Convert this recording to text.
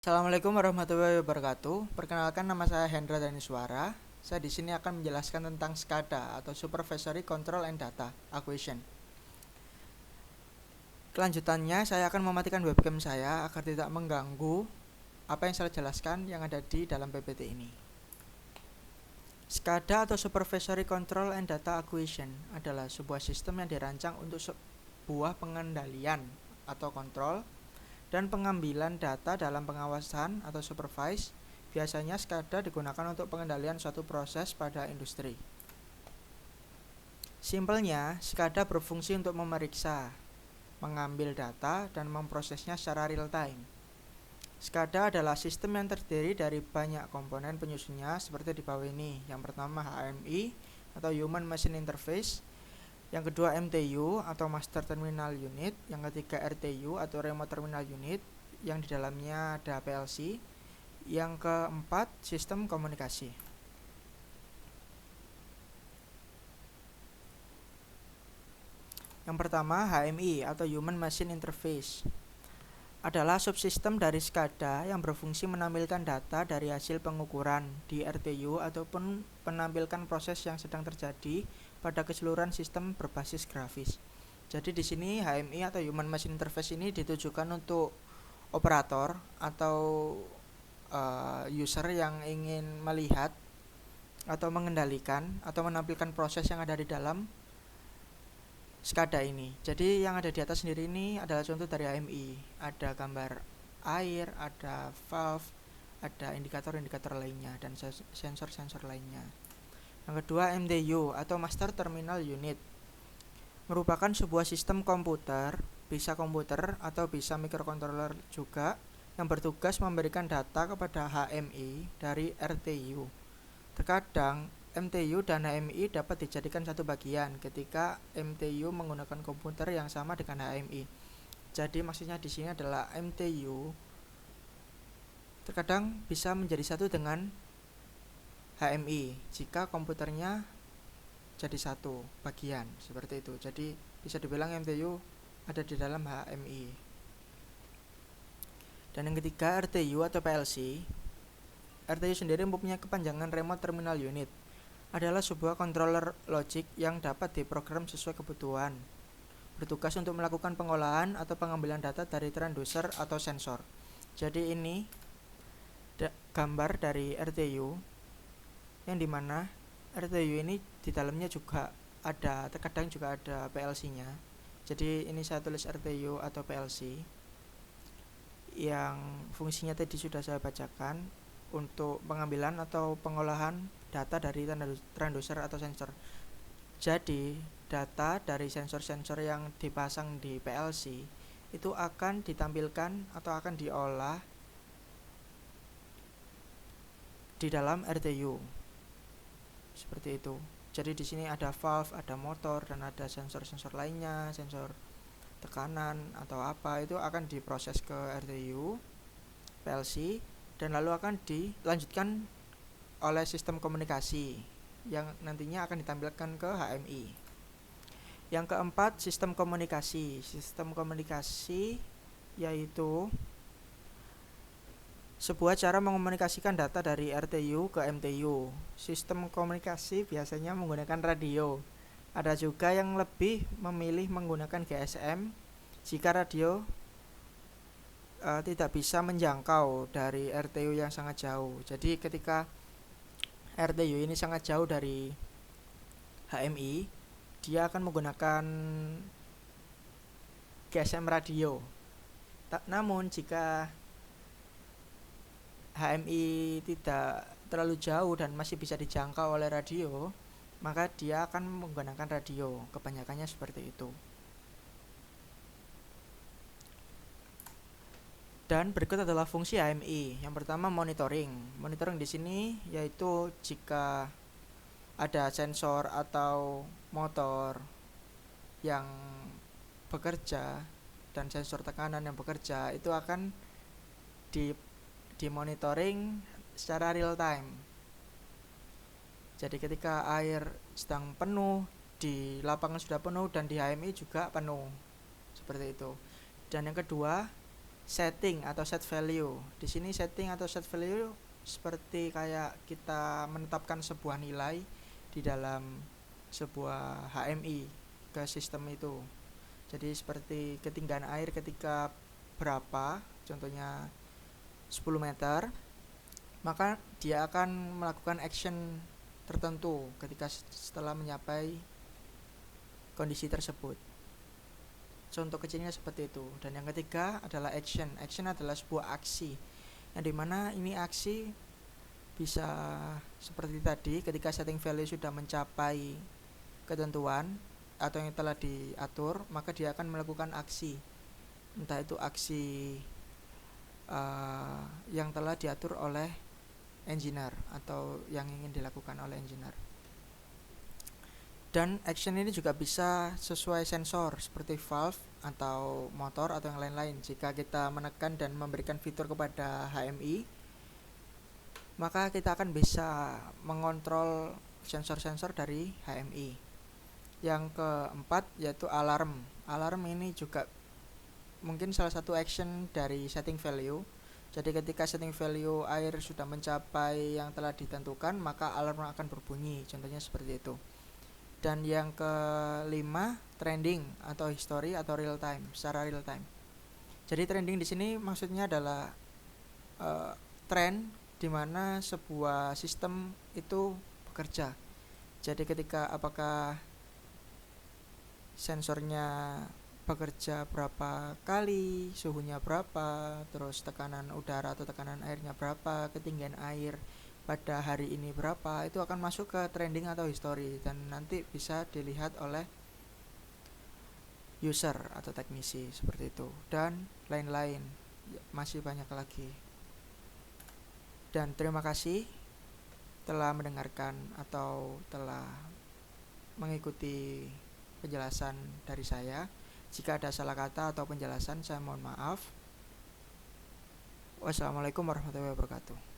Assalamualaikum warahmatullahi wabarakatuh. Perkenalkan, nama saya Hendra Daniswara. Saya di sini akan menjelaskan tentang SCADA atau Supervisory Control and Data Acquisition. Kelanjutannya, saya akan mematikan webcam saya agar tidak mengganggu apa yang saya jelaskan yang ada di dalam PPT ini. SCADA atau Supervisory Control and Data Acquisition adalah sebuah sistem yang dirancang untuk sebuah pengendalian atau kontrol dan pengambilan data dalam pengawasan atau supervise. Biasanya SCADA digunakan untuk pengendalian suatu proses pada industri. Simpelnya, SCADA berfungsi untuk memeriksa, mengambil data, dan memprosesnya secara real time. SCADA adalah sistem yang terdiri dari banyak komponen penyusunnya seperti di bawah ini. Yang pertama HMI atau Human Machine Interface, yang kedua MTU atau Master Terminal Unit, yang ketiga RTU atau Remote Terminal Unit, yang di dalamnya ada PLC, yang keempat sistem komunikasi. Yang pertama HMI atau Human Machine Interface adalah subsistem dari SCADA yang berfungsi menampilkan data dari hasil pengukuran di RTU ataupun menampilkan proses yang sedang terjadi pada keseluruhan sistem berbasis grafis. Jadi di sini HMI atau Human Machine Interface ini ditujukan untuk operator atau user yang ingin melihat atau mengendalikan atau menampilkan proses yang ada di dalam SCADA ini. Jadi yang ada di atas sendiri ini adalah contoh dari HMI. Ada gambar air, ada valve, ada indikator-indikator lainnya dan sensor-sensor lainnya. Yang kedua MTU atau Master Terminal Unit merupakan sebuah sistem komputer, bisa komputer atau bisa microcontroller juga, yang bertugas memberikan data kepada HMI dari RTU. Terkadang MTU dan HMI dapat dijadikan satu bagian ketika MTU menggunakan komputer yang sama dengan HMI. Jadi maksudnya di sini adalah MTU terkadang bisa menjadi satu dengan HMI jika komputernya jadi satu bagian seperti itu. Jadi bisa dibilang MTU ada di dalam HMI. Dan yang ketiga RTU atau PLC. RTU sendiri mempunyai kepanjangan Remote Terminal Unit. Adalah sebuah controller logic yang dapat diprogram sesuai kebutuhan. Bertugas untuk melakukan pengolahan atau pengambilan data dari transducer atau sensor. Jadi ini gambar dari RTU, yang dimana RTU ini di dalamnya juga ada, terkadang juga ada PLC-nya. Jadi ini saya tulis RTU atau PLC, yang fungsinya tadi sudah saya bacakan untuk pengambilan atau pengolahan data dari transducer atau sensor. Jadi data dari sensor-sensor yang dipasang di PLC itu akan ditampilkan atau akan diolah di dalam RTU. Seperti itu. Jadi di sini ada valve, ada motor, dan ada sensor-sensor lainnya, sensor tekanan atau apa, itu akan diproses ke RTU, PLC, dan lalu akan dilanjutkan oleh sistem komunikasi yang nantinya akan ditampilkan ke HMI. Yang keempat sistem komunikasi. Sistem komunikasi yaitu sebuah cara mengomunikasikan data dari RTU ke MTU. Sistem komunikasi biasanya menggunakan radio. Ada juga yang lebih memilih menggunakan GSM jika radio tidak bisa menjangkau dari RTU yang sangat jauh. Jadi ketika RTU ini sangat jauh dari HMI, dia akan menggunakan GSM radio. Namun jika HMI tidak terlalu jauh dan masih bisa dijangkau oleh radio, maka dia akan menggunakan radio. Kebanyakannya seperti itu. Dan berikut adalah fungsi HMI. Yang pertama monitoring. Monitoring di sini yaitu jika ada sensor atau motor yang bekerja dan sensor tekanan yang bekerja, itu akan dimonitoring secara real time. Jadi ketika air sedang penuh, di lapangan sudah penuh, dan di HMI juga penuh. Seperti itu. Dan yang kedua setting atau set value. Di sini setting atau set value seperti kayak kita menetapkan sebuah nilai di dalam sebuah HMI ke sistem itu. Jadi seperti ketinggian air ketika berapa, contohnya 10 meter, maka dia akan melakukan action tertentu ketika setelah mencapai kondisi tersebut. Contoh kecilnya seperti itu. Dan yang ketiga adalah action. Action adalah sebuah aksi, yang dimana ini aksi bisa seperti tadi, ketika setting value sudah mencapai ketentuan atau yang telah diatur, maka dia akan melakukan aksi, entah itu aksi yang telah diatur oleh engineer atau yang ingin dilakukan oleh engineer. Dan action ini juga bisa sesuai sensor seperti valve atau motor atau yang lain-lain. Jika kita menekan dan memberikan fitur kepada HMI, maka kita akan bisa mengontrol sensor-sensor dari HMI. Yang keempat yaitu alarm. Alarm ini juga mungkin salah satu action dari setting value. Jadi ketika setting value air sudah mencapai yang telah ditentukan, maka alarm akan berbunyi. Contohnya seperti itu. Dan yang kelima, trending atau history atau real time, secara real time. Jadi trending di sini maksudnya adalah tren di mana sebuah sistem itu bekerja. Jadi ketika apakah sensornya bekerja berapa kali, suhunya berapa, terus tekanan udara atau tekanan airnya berapa, ketinggian air pada hari ini berapa, itu akan masuk ke trending atau history dan nanti bisa dilihat oleh user atau teknisi seperti itu, dan lain-lain, masih banyak lagi. Dan terima kasih telah mendengarkan atau telah mengikuti penjelasan dari saya. Jika ada salah kata atau penjelasan, saya mohon maaf. Wassalamualaikum warahmatullahi wabarakatuh.